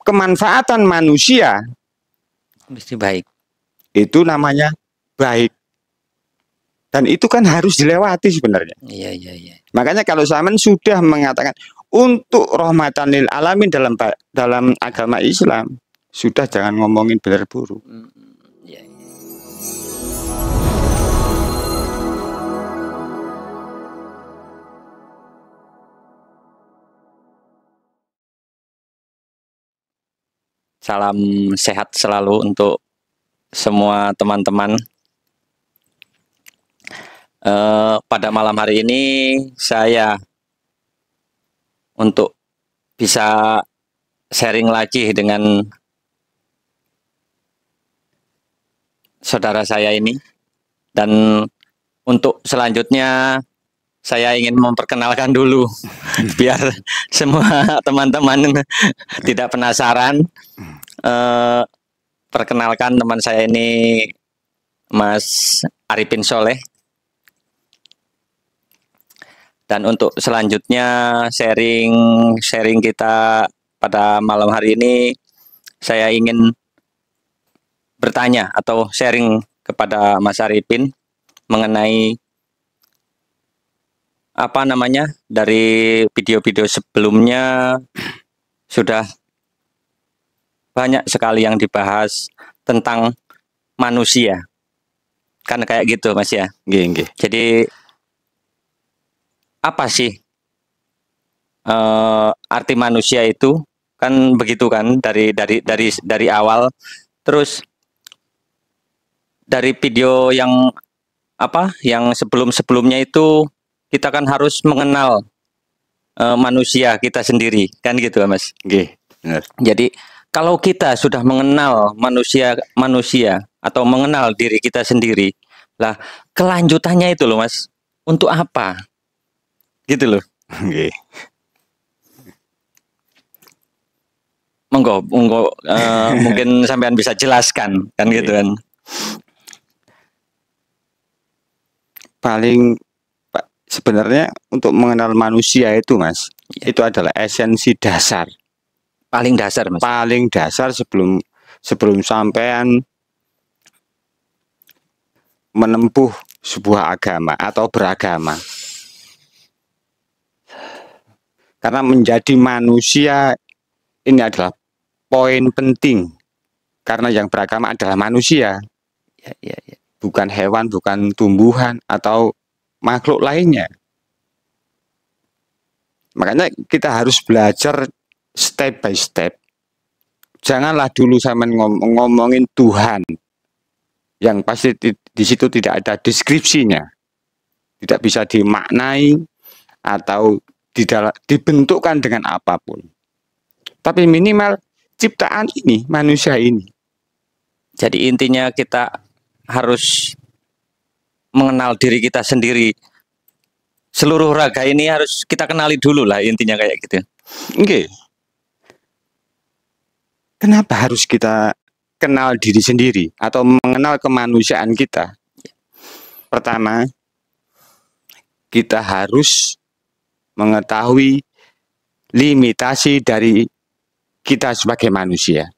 kemanfaatan manusia mesti baik. itu namanya baik. Dan itu kan harus dilewati sebenarnya. Iya, iya, iya. Makanya kalau zaman sudah mengatakan untuk rahmatan lil alamin dalam agama Islam, sudah jangan ngomongin benar buruk. Iya, iya. Salam sehat selalu untuk semua teman-teman. Pada malam hari ini saya untuk bisa sharing lagi dengan saudara saya ini, dan untuk selanjutnya saya ingin memperkenalkan dulu biar semua teman-teman tidak penasaran. Perkenalkan, teman saya ini Mas Arifin Soleh. Dan untuk selanjutnya sharing kita pada malam hari ini, saya ingin bertanya atau sharing kepada Mas Arifin mengenai apa namanya, dari video-video sebelumnya sudah banyak sekali yang dibahas tentang manusia, kan kayak gitu Mas ya. Nggih. Jadi apa sih arti manusia itu, kan begitu kan dari awal. Terus dari video yang sebelumnya itu kita kan harus mengenal manusia kita sendiri, kan gitu Mas. Nggih, benar. Jadi kalau kita sudah mengenal manusia atau mengenal diri kita sendiri, lah kelanjutannya itu loh Mas, untuk apa? Gitu loh. Nggih. Monggo mungkin sampean bisa jelaskan kan gitu kan. Paling sebenarnya untuk mengenal manusia itu Mas, Ya, itu adalah esensi dasar. paling dasar Mas. Paling dasar sebelum sampean menempuh sebuah agama atau beragama. Karena menjadi manusia ini adalah poin penting. Karena yang beragama adalah manusia. Ya, ya, ya. Bukan hewan, bukan tumbuhan atau makhluk lainnya. Makanya kita harus belajar step by step. Janganlah dulu sama ngomongin Tuhan yang pasti di situ tidak ada deskripsinya, tidak bisa dimaknai atau dibentukkan dengan apapun. Tapi minimal ciptaan ini, manusia ini. Jadi intinya kita harus mengenal diri kita sendiri. Seluruh raga ini harus kita kenali dulu lah, intinya kayak gitu. Oke. Kenapa harus kita kenal diri sendiri atau mengenal kemanusiaan kita? Pertama, kita harus mengetahui limitasi dari kita sebagai manusia.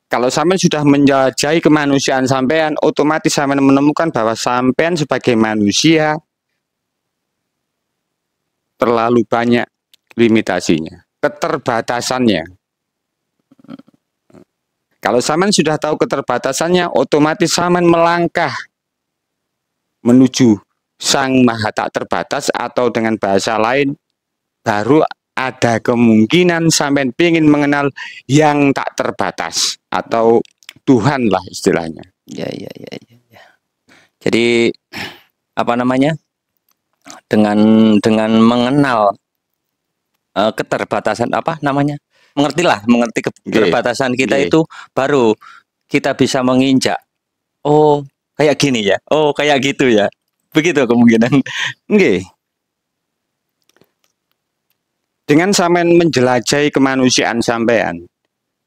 Kalau sampean sudah menjelajahi kemanusiaan sampean, otomatis sampean menemukan bahwa sampean sebagai manusia terlalu banyak limitasinya, keterbatasannya. Kalau sampean sudah tahu keterbatasannya, otomatis sampean melangkah menuju Sang Maha Tak Terbatas, atau dengan bahasa lain, baru ada kemungkinan sampean ingin mengenal yang tak terbatas atau Tuhan lah istilahnya. Ya, ya, ya, ya, ya. Jadi apa namanya? Dengan mengenal keterbatasan, apa namanya? Mengerti keterbatasan kita itu, baru kita bisa menginjak. Oh, kayak gini ya. Oh, kayak gitu ya. Begitu kemungkinan. Nggih. Dengan sampean menjelajahi kemanusiaan sampean,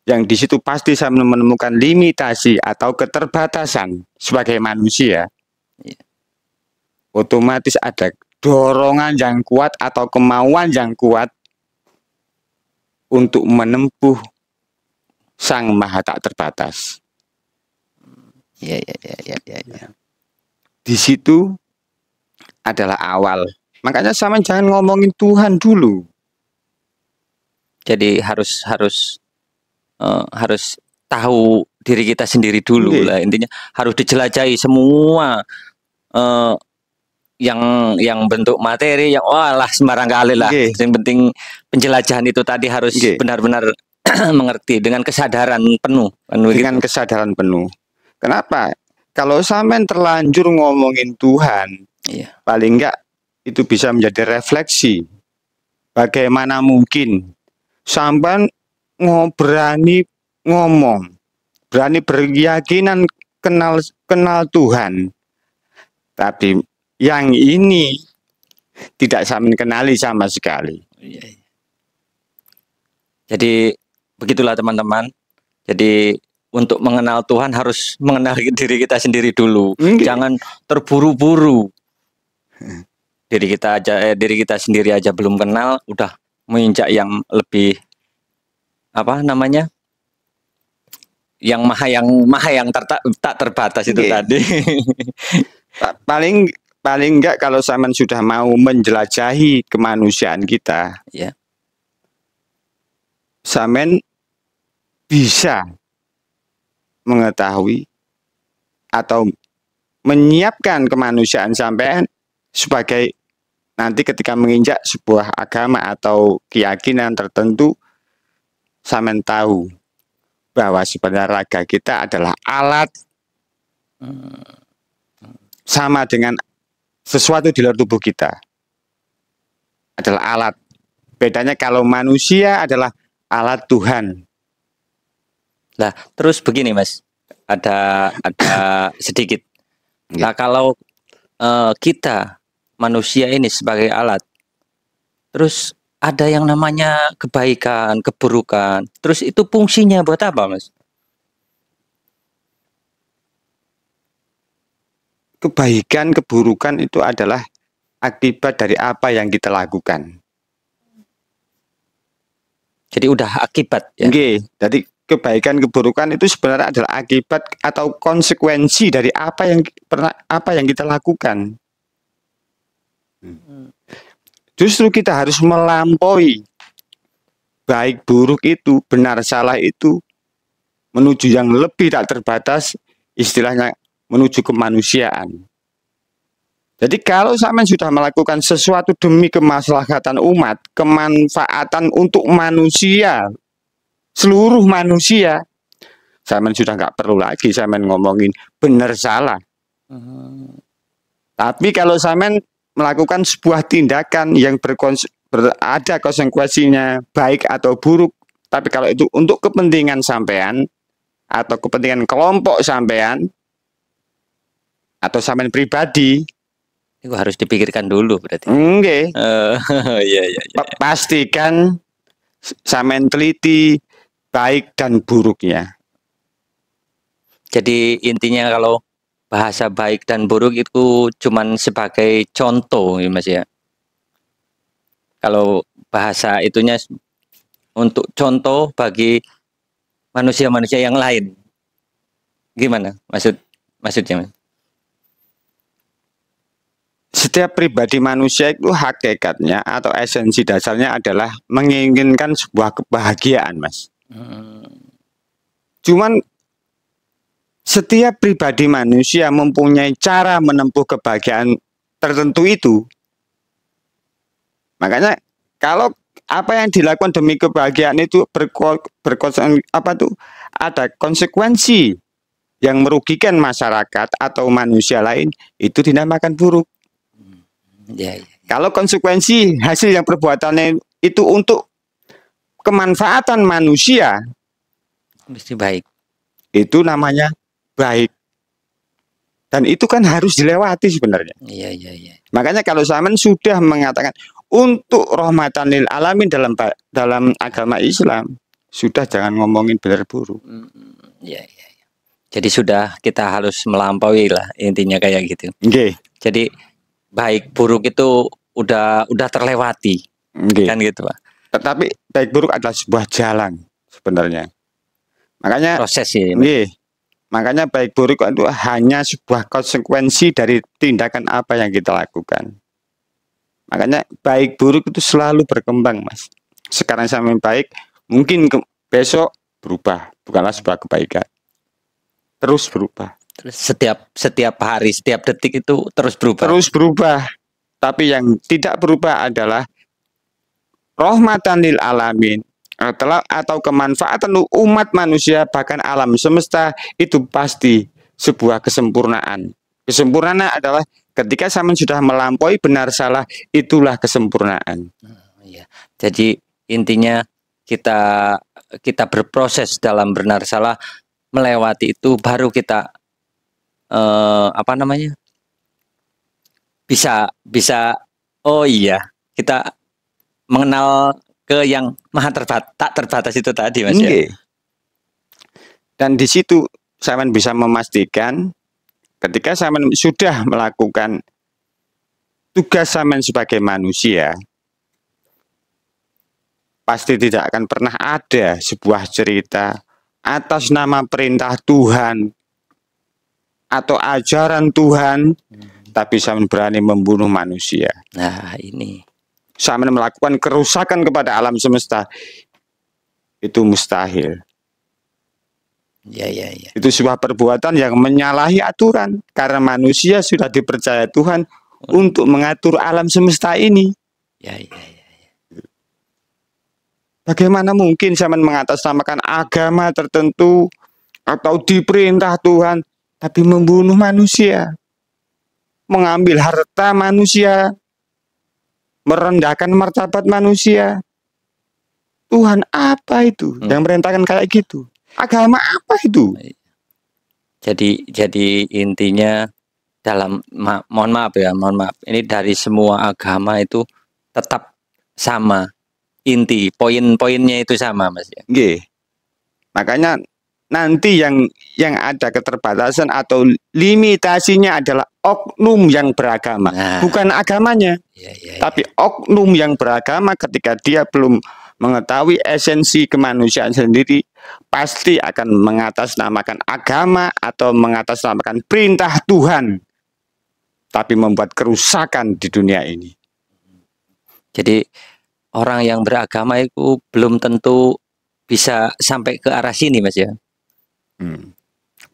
yang di situ pasti saya menemukan limitasi atau keterbatasan sebagai manusia. Otomatis ada dorongan yang kuat atau kemauan yang kuat untuk menempuh Sang Maha tak terbatas. Ya, ya, ya, ya, ya, ya. Di situ adalah awal. Makanya sama jangan ngomongin Tuhan dulu. Jadi harus tahu diri kita sendiri dulu lah, intinya harus dijelajahi semua yang bentuk materi yang sembarang kali lah. Yang penting penjelajahan itu tadi harus benar-benar mengerti dengan kesadaran penuh. Dengan kesadaran penuh. Kenapa? Kalau sampean terlanjur ngomongin Tuhan, paling enggak itu bisa menjadi refleksi. Bagaimana mungkin sampean berani ngomong, berani berkeyakinan kenal Tuhan, tapi yang ini tidak sampean kenali sama sekali. Jadi begitulah teman-teman. Jadi untuk mengenal Tuhan harus mengenal diri kita sendiri dulu. Jangan terburu-buru. Diri kita sendiri aja belum kenal, udah menginjak yang lebih yang maha yang tak terbatas itu tadi. Paling enggak kalau sampean sudah mau menjelajahi kemanusiaan kita, sampean bisa mengetahui atau menyiapkan kemanusiaan sampean sebagai nanti ketika menginjak sebuah agama atau keyakinan tertentu, sampean tahu bahwa sebenarnya raga kita adalah alat, sama dengan sesuatu di luar tubuh kita adalah alat. Bedanya kalau manusia adalah alat Tuhan. Nah, terus begini Mas, ada sedikit. Nah, kalau kita manusia ini sebagai alat, terus ada yang namanya kebaikan, keburukan, terus itu fungsinya buat apa Mas? Kebaikan, keburukan itu adalah akibat dari apa yang kita lakukan. Jadi udah akibat ya? Jadi kebaikan, keburukan itu sebenarnya adalah akibat atau konsekuensi dari apa yang kita lakukan. Justru kita harus melampaui baik buruk itu, benar salah itu, menuju yang lebih tak terbatas, istilahnya menuju kemanusiaan. Jadi kalau sampean sudah melakukan sesuatu demi kemaslahatan umat, kemanfaatan untuk manusia, seluruh manusia, sampean sudah nggak perlu lagi sampean ngomongin benar salah. Tapi kalau sampean melakukan sebuah tindakan yang ada konsekuensinya baik atau buruk, tapi kalau itu untuk kepentingan sampean atau kepentingan kelompok sampean atau sampean pribadi, itu harus dipikirkan dulu berarti. Iya. Pastikan sampean teliti baik dan buruknya. Jadi intinya kalau bahasa baik dan buruk itu cuman sebagai contoh ya Mas ya. Kalau bahasa itunya untuk contoh bagi manusia-manusia yang lain. Gimana maksudnya Mas? Setiap pribadi manusia itu hakikatnya atau esensi dasarnya adalah menginginkan sebuah kebahagiaan, Mas. Cuman setiap pribadi manusia mempunyai cara menempuh kebahagiaan tertentu itu. Makanya kalau apa yang dilakukan demi kebahagiaan itu ada konsekuensi yang merugikan masyarakat atau manusia lain, itu dinamakan buruk. Kalau konsekuensi hasil yang perbuatannya itu untuk kemanfaatan manusia, mesti baik. Itu namanya baik. Dan itu kan harus dilewati sebenarnya. Iya. Makanya kalau zaman sudah mengatakan untuk rahmatan lil alamin dalam agama Islam, sudah jangan ngomongin benar buruk. Iya. Jadi sudah kita harus melampaui lah intinya kayak gitu. Jadi baik buruk itu udah terlewati, kan gitu Pak. Tetapi baik buruk adalah sebuah jalan sebenarnya. Makanya proses ini. nggih, makanya baik buruk itu hanya sebuah konsekuensi dari tindakan apa yang kita lakukan. Makanya baik buruk itu selalu berkembang, Mas. Sekarang sama baik, mungkin besok berubah, bukanlah sebuah kebaikan. Terus berubah. Terus setiap hari, setiap detik itu terus berubah. Terus berubah. Tapi yang tidak berubah adalah rahmatan lil alamin, atau kemanfaatan umat manusia, bahkan alam semesta, itu pasti sebuah kesempurnaan. Kesempurnaan adalah ketika sampean sudah melampaui benar salah, itulah kesempurnaan. Iya. Jadi intinya kita berproses dalam benar salah, melewati itu baru kita apa namanya? Bisa oh iya, kita mengenal ke yang maha tak terbatas itu tadi, Mas ya. Dan di situ saya bisa memastikan ketika saya sudah melakukan tugas saya sebagai manusia, pasti tidak akan pernah ada sebuah cerita atas nama perintah Tuhan atau ajaran Tuhan, tapi saya berani membunuh manusia. Nah, ini saya melakukan kerusakan kepada alam semesta, itu mustahil. Ya. Itu sebuah perbuatan yang menyalahi aturan, karena manusia sudah dipercaya Tuhan untuk mengatur alam semesta ini. Ya. Bagaimana mungkin saya mengatasnamakan agama tertentu atau diperintah Tuhan, tapi membunuh manusia, mengambil harta manusia, merendahkan martabat manusia? Tuhan apa itu yang merintahkan kayak gitu? Agama apa itu? Jadi intinya dalam mohon maaf, ini dari semua agama itu tetap sama, inti poin-poinnya itu sama, Mas ya. Nggih. Makanya nanti yang ada keterbatasan atau limitasinya adalah oknum yang beragama, bukan agamanya. Tapi oknum yang beragama ketika dia belum mengetahui esensi kemanusiaan sendiri, pasti akan mengatasnamakan agama atau mengatasnamakan perintah Tuhan, tapi membuat kerusakan di dunia ini. Jadi orang yang beragama itu belum tentu bisa sampai ke arah sini, Mas ya.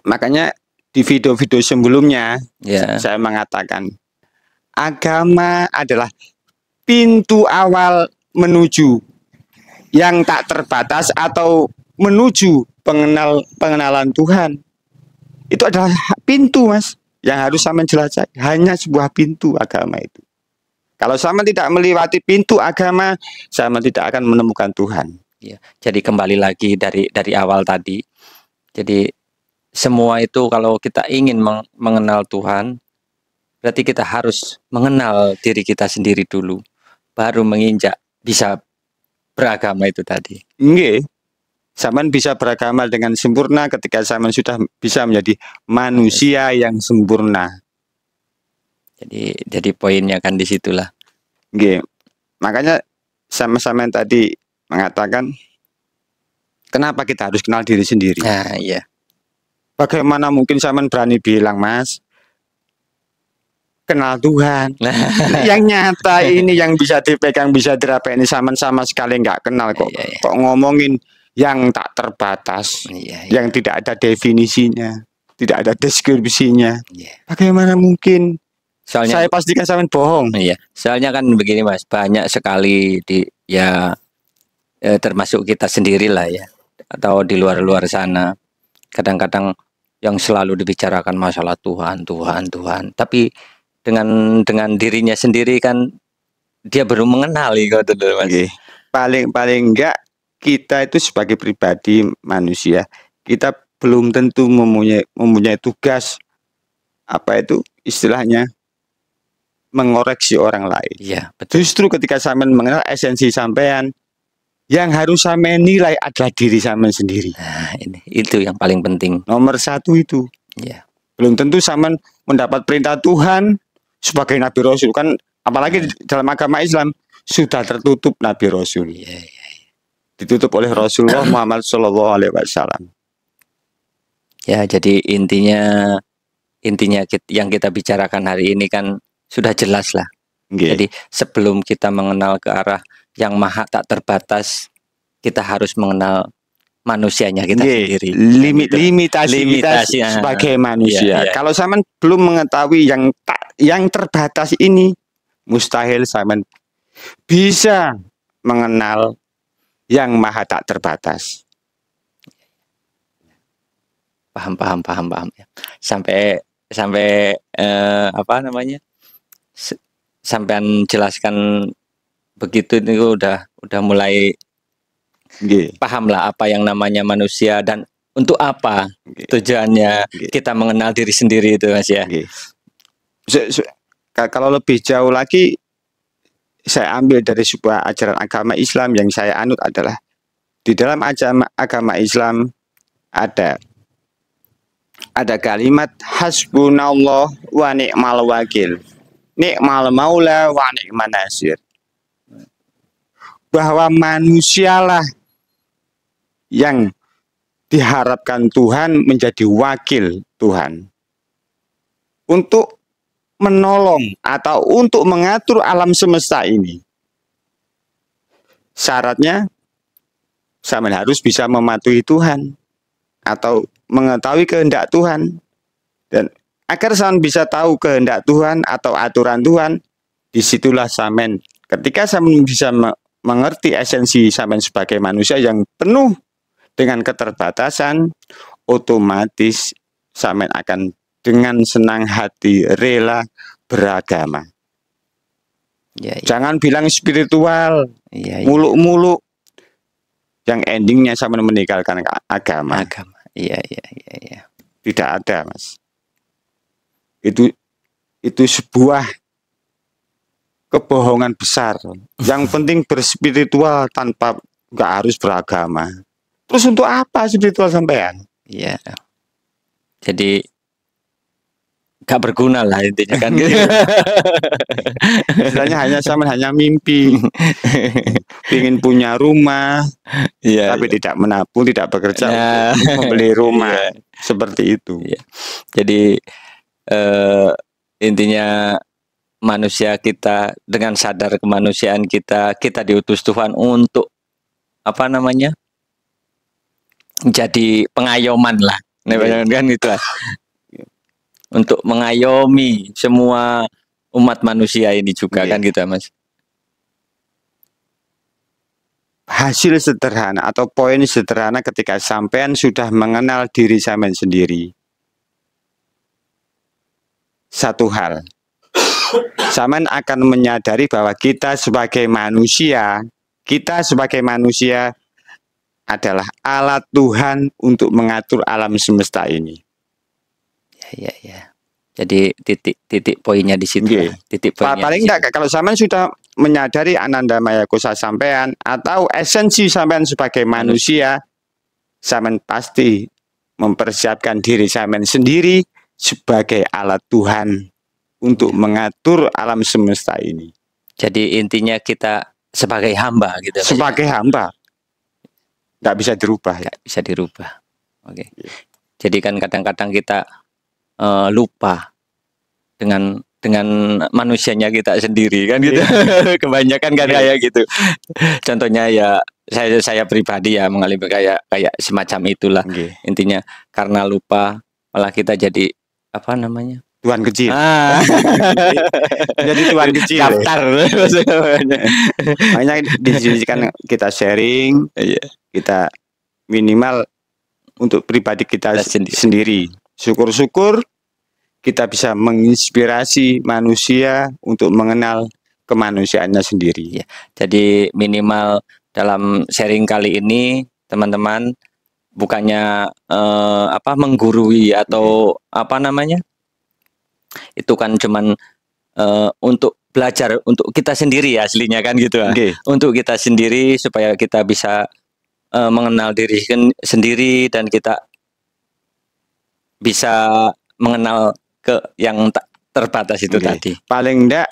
Makanya di video-video sebelumnya saya mengatakan agama adalah pintu awal menuju yang tak terbatas atau menuju pengenalan Tuhan. Itu adalah pintu, Mas, yang harus sama jelajahi. Hanya sebuah pintu agama itu. Kalau sama tidak melewati pintu agama, sama tidak akan menemukan Tuhan. Ya, jadi kembali lagi dari awal tadi. Jadi semua itu kalau kita ingin mengenal Tuhan, berarti kita harus mengenal diri kita sendiri dulu, baru menginjak bisa beragama itu tadi. Nggih. Zaman bisa beragama dengan sempurna ketika zaman sudah bisa menjadi manusia yang sempurna. Jadi poinnya kan disitulah. Nggih. Makanya sama-sama tadi mengatakan kenapa kita harus kenal diri sendiri. Nah, iya. Bagaimana mungkin zaman berani bilang, Mas, kenal Tuhan. Yang nyata ini yang bisa dipegang, bisa diraba ini sama sekali nggak kenal kok. Kok ngomongin yang tak terbatas, yang tidak ada definisinya, tidak ada deskripsinya. Bagaimana mungkin? Soalnya saya pastikan sama bohong. Iya. Soalnya kan begini, Mas, banyak sekali termasuk kita sendirilah ya, atau di luar sana. Kadang-kadang yang selalu dibicarakan masalah Tuhan. Tapi dengan dirinya sendiri kan dia belum mengenali kok, Mas. Paling enggak kita itu sebagai pribadi manusia, kita belum tentu mempunyai tugas apa itu istilahnya mengoreksi orang lain. Iya, betul. Justru ketika sampean mengenal esensi sampean, yang harus sampean nilai adalah diri sampean sendiri. Nah, itu yang paling penting. Nomor satu itu. Iya. Belum tentu sampean mendapat perintah Tuhan sebagai Nabi Rasul, kan apalagi dalam agama Islam sudah tertutup Nabi Rasul. Ditutup oleh Rasulullah Muhammad SAW. Ya, jadi intinya yang kita bicarakan hari ini kan sudah jelas lah. Nggih. Jadi sebelum kita mengenal ke arah yang maha tak terbatas, kita harus mengenal manusianya kita Nggih, sendiri. limitasi kita Limitasi, sebagai iya, manusia. iya. Kalau sampean belum mengetahui yang terbatas ini, mustahil sampean bisa mengenal yang maha tak terbatas. Paham ya. Sampai apa namanya? Sampean jelaskan begitu ini udah mulai Nggih. paham lah apa yang namanya manusia dan untuk apa tujuannya kita mengenal diri sendiri itu, Mas ya. Nggih. Kalau lebih jauh lagi, saya ambil dari sebuah ajaran agama Islam yang saya anut adalah di dalam agama Islam ada kalimat hasbunallah wa ni'mal wakil, ni'mal maula wa ni'man nasir, bahwa manusialah yang diharapkan Tuhan menjadi wakil Tuhan untuk menolong atau untuk mengatur alam semesta ini. Syaratnya sampean harus bisa mematuhi Tuhan atau mengetahui kehendak Tuhan. Dan agar sampean bisa tahu kehendak Tuhan atau aturan Tuhan, disitulah sampean ketika sampean bisa mengerti esensi sampean sebagai manusia yang penuh dengan keterbatasan, otomatis sampean akan dengan senang hati rela beragama. Ya, ya. Jangan bilang spiritual, Ya, ya. muluk-muluk, yang endingnya sampean meninggalkan agama. Iya. Tidak ada, Mas. Itu sebuah kebohongan besar. Yang penting berspiritual tanpa nggak harus beragama. Terus untuk apa spiritual sampean? Iya. Jadi gak berguna lah intinya kan gitu. Istilahnya hanya mimpi. Ingin punya rumah, tapi tidak menabung, tidak bekerja untuk membeli rumah. Seperti itu. Iya. Jadi intinya manusia kita dengan sadar kemanusiaan kita diutus Tuhan untuk apa namanya? Jadi pengayoman lah. Kan gitu lah. Untuk mengayomi semua umat manusia ini juga kan gitu, Mas. Hasil sederhana atau poin sederhana ketika sampean sudah mengenal diri sampean sendiri. Satu hal, sampean akan menyadari bahwa kita sebagai manusia adalah alat Tuhan untuk mengatur alam semesta ini. Ya. Jadi titik poinnya di situ. Titik poinnya. Paling enggak kalau sampean sudah menyadari Ananda Maya Kosa sampean atau esensi sampean sebagai manusia, sampean pasti mempersiapkan diri sampean sendiri sebagai alat Tuhan untuk mengatur alam semesta ini. Jadi intinya kita sebagai hamba gitu. Sebagai hamba. Enggak bisa dirubah. Enggak bisa dirubah. Oke. Jadi kan kadang-kadang kita lupa dengan manusianya kita sendiri kan gitu. Kebanyakan kan kayak gitu. Contohnya ya saya pribadi ya mengalami kayak semacam itulah. Intinya karena lupa malah kita jadi apa namanya? Tuan kecil. Jadi tuan kecil. Daftar. Makanya di sini kan kita sharing, kita minimal untuk pribadi kita sendiri. Syukur-syukur kita bisa menginspirasi manusia untuk mengenal kemanusiaannya sendiri. Ya, jadi minimal dalam sharing kali ini teman-teman bukannya menggurui atau apa namanya? Itu kan cuman untuk belajar untuk kita sendiri ya aslinya kan gitu lah. Untuk kita sendiri supaya kita bisa mengenal diri sendiri dan kita bisa mengenal ke yang tak terbatas itu tadi. Paling enggak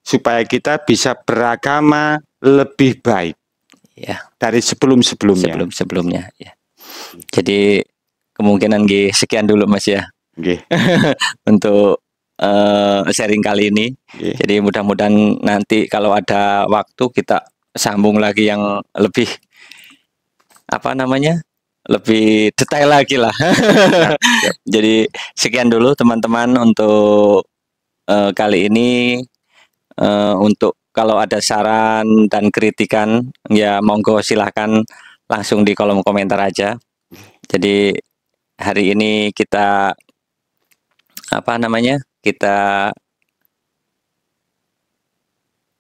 supaya kita bisa beragama lebih baik ya dari sebelumnya ya. Jadi kemungkinan nggih sekian dulu Mas ya Nggih. untuk sharing kali ini. Nggih. Jadi mudah-mudahan nanti kalau ada waktu kita sambung lagi yang lebih apa namanya? Lebih detail lagi lah. Jadi sekian dulu teman-teman untuk kali ini. Untuk kalau ada saran dan kritikan ya monggo silahkan langsung di kolom komentar aja. Jadi hari ini kita apa namanya? Kita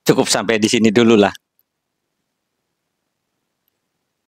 cukup sampai di sini dulu lah.